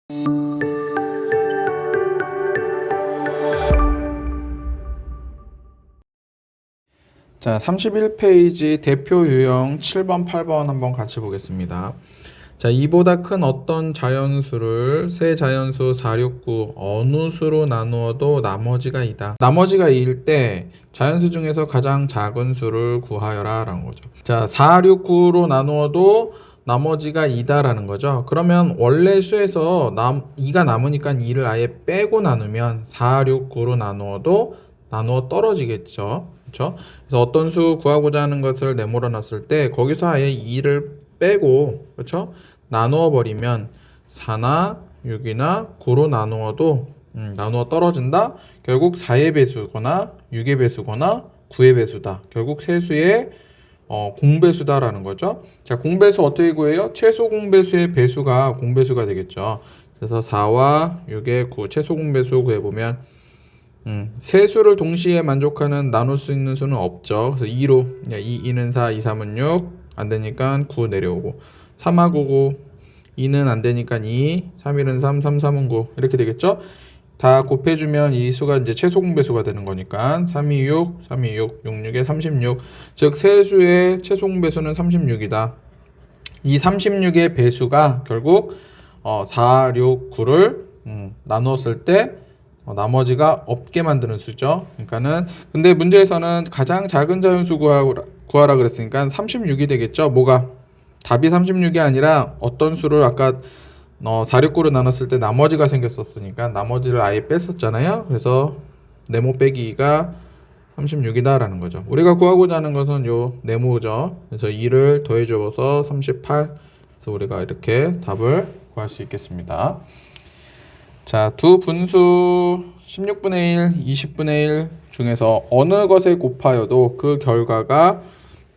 자, 31페이지 대표 유형 7번, 8번 한번 같이 보겠습니다. 자, 이보다 큰 어떤 자연수를 세 자연수 4, 6, 9 어느 수로 나누어도 나머지가 2다. 나머지가 2일 때 자연수 중에서 가장 작은 수를 구하여라 라는 거죠. 자, 4, 6, 9로 나누어도 나머지가 2다 라는 거죠. 그러면 원래 수에서 2가 남으니까 2를 아예 빼고 나누면 4, 6, 9로 나누어도 나누어 떨어지겠죠. 그렇죠? 그래서 어떤 수 구하고자 하는 것을 내몰아 놨을 때 거기서 아예 2를 빼고, 그렇죠? 나누어 버리면 4나 6이나 9로 나누어도 나누어 떨어진다. 결국 4의 배수거나 6의 배수거나 9의 배수다. 결국 세수의 공배수다라는 거죠. 자, 공배수 어떻게 구해요? 최소 공배수의 배수가 공배수가 되겠죠. 그래서 4와 6의 9 최소 공배수 구해보면 세 수를 동시에 만족하는 나눌 수 있는 수는 없죠. 그래서 2로 2는 4, 2, 3은 6 안되니까 9 내려오고 3하 9, 9 2는 안되니까 2, 3, 1은 3, 3, 3은 9 이렇게 되겠죠. 다 곱해주면 이 수가 이제 최소 공배수가 되는 거니까 3, 2, 6, 3, 2, 6, 6, 6에 36 즉 세수의 최소 공배수는 36이다. 이 36의 배수가 결국 4, 6, 9를 나누었을 때 나머지가 없게 만드는 수죠. 그러니까는 근데 문제에서는 가장 작은 자연수 구하라 그랬으니까 36이 되겠죠. 뭐가 답이 36이 아니라 어떤 수를 아까 4, 6, 9로 나눴을 때 나머지가 생겼었으니까 나머지를 아예 뺐었잖아요. 그래서 네모 빼기 2가 36이다 라는 거죠. 우리가 구하고자 하는 것은 요 네모죠. 그래서 2를 더해줘서 38. 그래서 우리가 이렇게 답을 구할 수 있겠습니다. 자, 두 분수 16분의 1, 20분의 1 중에서 어느 것에 곱하여도 그 결과가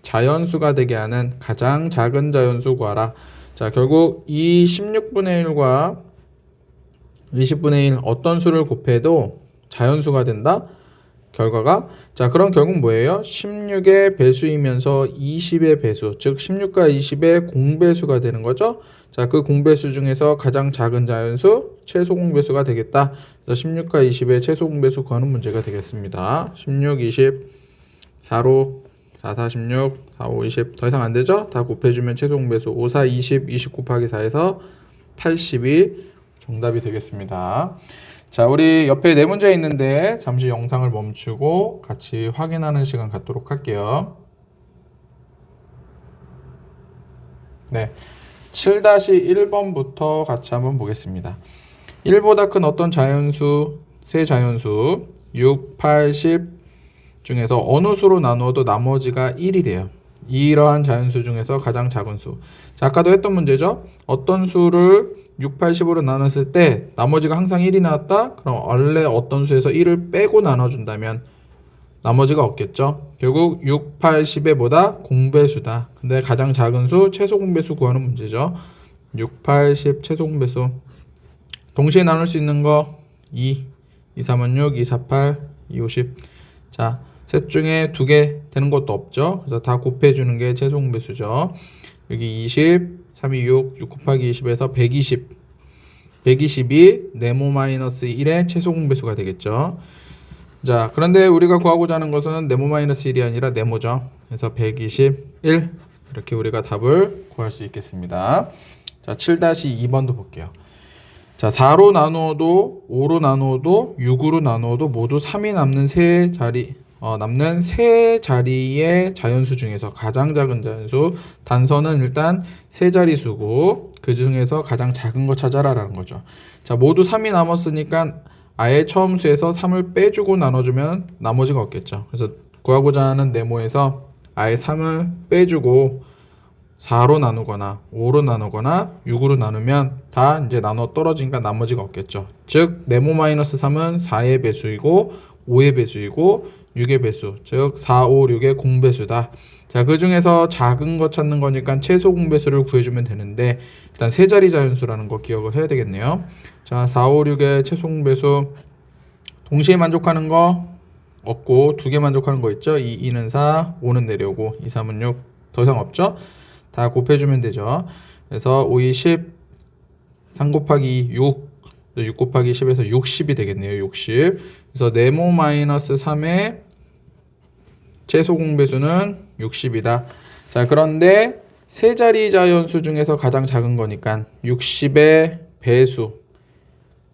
자연수가 되게 하는 가장 작은 자연수 구하라. 자, 결국 이 16분의 1과 20분의 1 어떤 수를 곱해도 자연수가 된다? 결과가 자, 그럼 결국 뭐예요? 16의 배수이면서 20의 배수, 즉 16과 20의 공배수가 되는 거죠. 자, 그 공배수 중에서 가장 작은 자연수 최소 공배수가 되겠다. 그래서 16과 20의 최소 공배수 구하는 문제가 되겠습니다. 16, 20, 4로 4, 4, 16, 4, 5, 20 더 이상 안 되죠? 다 곱해주면 최소 공배수 5, 4, 20, 20 곱하기 4에서 80이 정답이 되겠습니다. 자, 우리 옆에 네 문제 있는데 잠시 영상을 멈추고 같이 확인하는 시간 갖도록 할게요. 네, 7-1번부터 같이 한번 보겠습니다. 1보다 큰 어떤 자연수, 세 자연수 6, 8, 10 중에서 어느 수로 나누어도 나머지가 1이래요. 이러한 자연수 중에서 가장 작은 수. 자, 아까도 했던 문제죠. 어떤 수를 6, 8, 10으로 나눴을 때 나머지가 항상 1이 나왔다? 그럼 원래 어떤 수에서 1을 빼고 나눠준다면 나머지가 없겠죠. 결국 6, 8, 10의 보다 공배수다. 근데 가장 작은 수 최소 공배수 구하는 문제죠. 6, 8, 10 최소 공배수. 동시에 나눌 수 있는 거 2, 2, 3은 6, 2, 4, 8, 2, 50. 자, 셋 중에 2개 되는 것도 없죠. 그래서 다 곱해주는 게 최소 공배수죠. 여기 20, 3, 2, 6, 6 곱하기 20에서 120. 120이 네모 마이너스 1의 최소 공배수가 되겠죠. 자, 그런데 우리가 구하고자 하는 것은 네모 마이너스 1이 아니라 네모죠. 그래서 121 이렇게 우리가 답을 구할 수 있겠습니다. 자, 7-2번도 볼게요. 자, 4로 나누어도 5로 나누어도 6으로 나누어도 모두 3이 남는 세 자리의 자연수 중에서 가장 작은 자연수 단서는 일단 세 자리수고 그 중에서 가장 작은 거 찾아라라는 거죠. 자, 모두 3이 남았으니까 아예 처음 수에서 3을 빼주고 나눠주면 나머지가 없겠죠. 그래서 구하고자 하는 네모에서 아예 3을 빼주고 4로 나누거나 5로 나누거나 6으로 나누면 다 이제 나눠 떨어지니까 나머지가 없겠죠. 즉 네모 마이너스 3은 4의 배수이고 5의 배수이고 6의 배수, 즉 4, 5, 6의 공배수다. 자, 그 중에서 작은 거 찾는 거니까 최소 공배수를 구해주면 되는데 일단 세 자리 자연수라는 거 기억을 해야 되겠네요. 자, 4, 5, 6의 최소 공배수 동시에 만족하는 거 없고 2개 만족하는 거 있죠. 2는 4, 5는 내려오고 2, 3은 6 더 이상 없죠. 다 곱해주면 되죠. 그래서 5, 2, 10 3 곱하기 6, 6 곱하기 10에서 60이 되겠네요. 60. 그래서 네모 마이너스 3의 최소 공배수는 60이다. 자, 그런데 세 자리 자연수 중에서 가장 작은 거니까 60의 배수,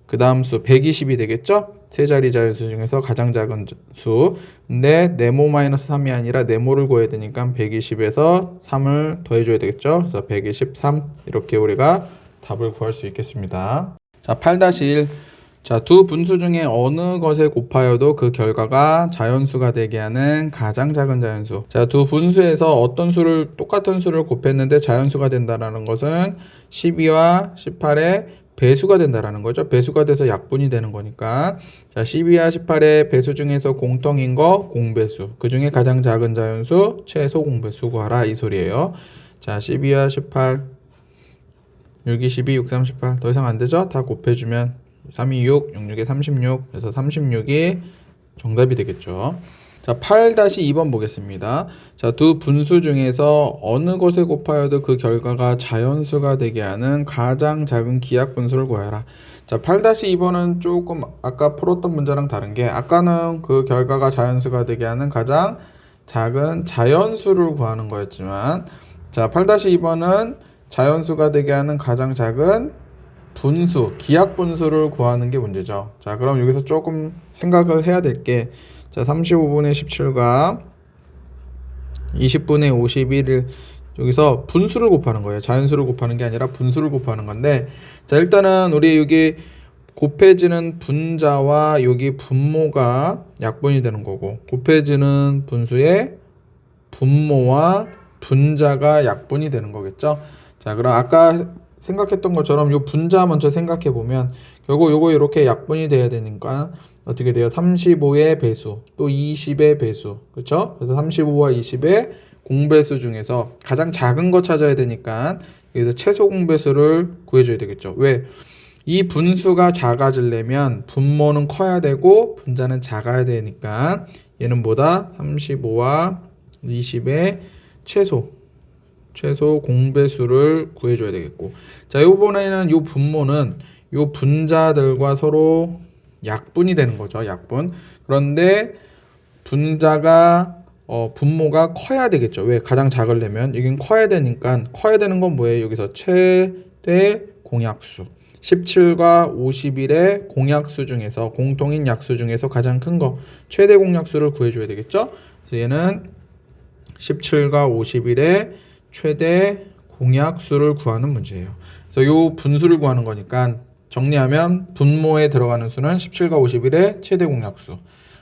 그 다음 수 120이 되겠죠? 세 자리 자연수 중에서 가장 작은 수. 근데 네모 마이너스 3이 아니라 네모를 구해야 되니까 120에서 3을 더해줘야 되겠죠? 그래서 123 이렇게 우리가 답을 구할 수 있겠습니다. 자, 8-1. 자, 두 분수 중에 어느 것에 곱하여도 그 결과가 자연수가 되게 하는 가장 작은 자연수. 자, 두 분수에서 어떤 수를 똑같은 수를 곱했는데 자연수가 된다라는 것은 12와 18의 배수가 된다라는 거죠. 배수가 돼서 약분이 되는 거니까. 자, 12와 18의 배수 중에서 공통인 거 공배수. 그 중에 가장 작은 자연수 최소 공배수 구하라 이 소리예요. 자, 12와 18, 6, 12, 6, 3, 18. 더 이상 안 되죠? 다 곱해주면 3, 2, 6, 6, 6에 36. 그래서 36이 정답이 되겠죠. 자, 8-2번 보겠습니다. 자, 두 분수 중에서 어느 것에 곱하여도 그 결과가 자연수가 되게 하는 가장 작은 기하 분수를 구하라. 자, 8-2번은 조금 아까 풀었던 문제랑 다른 게 아까는 그 결과가 자연수가 되게 하는 가장 작은 자연수를 구하는 거였지만 자, 8-2번은 자연수가 되게 하는 가장 작은 분수, 기하 분수를 구하는 게 문제죠. 자, 그럼 여기서 조금 생각을 해야 될 게 자, 35분의 17과 20분의 51을 여기서 분수를 곱하는 거예요. 자연수를 곱하는 게 아니라 분수를 곱하는 건데 자, 일단은 우리 여기 곱해지는 분자와 여기 분모가 약분이 되는 거고 곱해지는 분수의 분모와 분자가 약분이 되는 거겠죠. 자, 그럼 아까 생각했던 것처럼 요 분자 먼저 생각해 보면 결국 요거 이렇게 약분이 돼야 되니까 어떻게 돼요? 35의 배수, 또 20의 배수, 그렇죠? 그래서 35와 20의 공배수 중에서 가장 작은 거 찾아야 되니까 여기서 최소 공배수를 구해줘야 되겠죠. 왜? 이 분수가 작아지려면 분모는 커야 되고 분자는 작아야 되니까 얘는 뭐다? 35와 20의 최소 공배수를 구해줘야 되겠고 자, 이번에는 요 분모는 요 분자들과 서로 약분이 되는 거죠. 약분. 그런데 분자가 분모가 커야 되겠죠. 왜? 가장 작으려면 여긴 커야 되니까 커야 되는 건 뭐예요? 여기서 최대 공약수 17과 51의 공약수 중에서 공통인 약수 중에서 가장 큰 거 최대 공약수를 구해줘야 되겠죠. 그래서 얘는 17과 51의 최대 공약수를 구하는 문제예요. 그래서 요 분수를 구하는 거니까 정리하면 분모에 들어가는 수는 17과 51의 최대 공약수,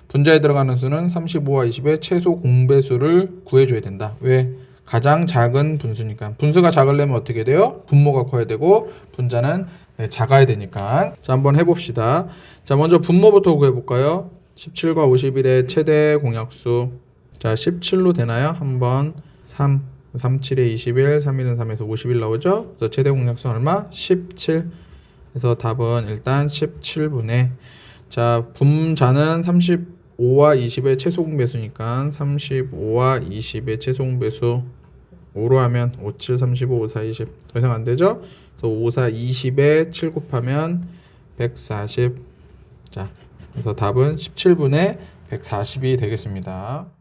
분자에 들어가는 수는 35와 20의 최소 공배수를 구해줘야 된다. 왜? 가장 작은 분수니까. 분수가 작으려면 어떻게 돼요? 분모가 커야 되고 분자는 작아야 되니까. 자, 한번 해봅시다. 자, 먼저 분모부터 구해볼까요? 17과 51의 최대 공약수. 자, 17로 되나요? 한번 3, 7에 21, 3일은 3에서 51 나오죠? 그래서 최대 공약수 얼마? 17. 그래서 답은 일단 17분의 자, 분자는 35와 20의 최소 공배수니까 35와 20의 최소 공배수 5로 하면 5, 7, 35, 5, 4, 20. 더 이상 안 되죠? 그래서 5, 4, 20에 7 곱하면 140. 자, 그래서 답은 17분의 140이 되겠습니다.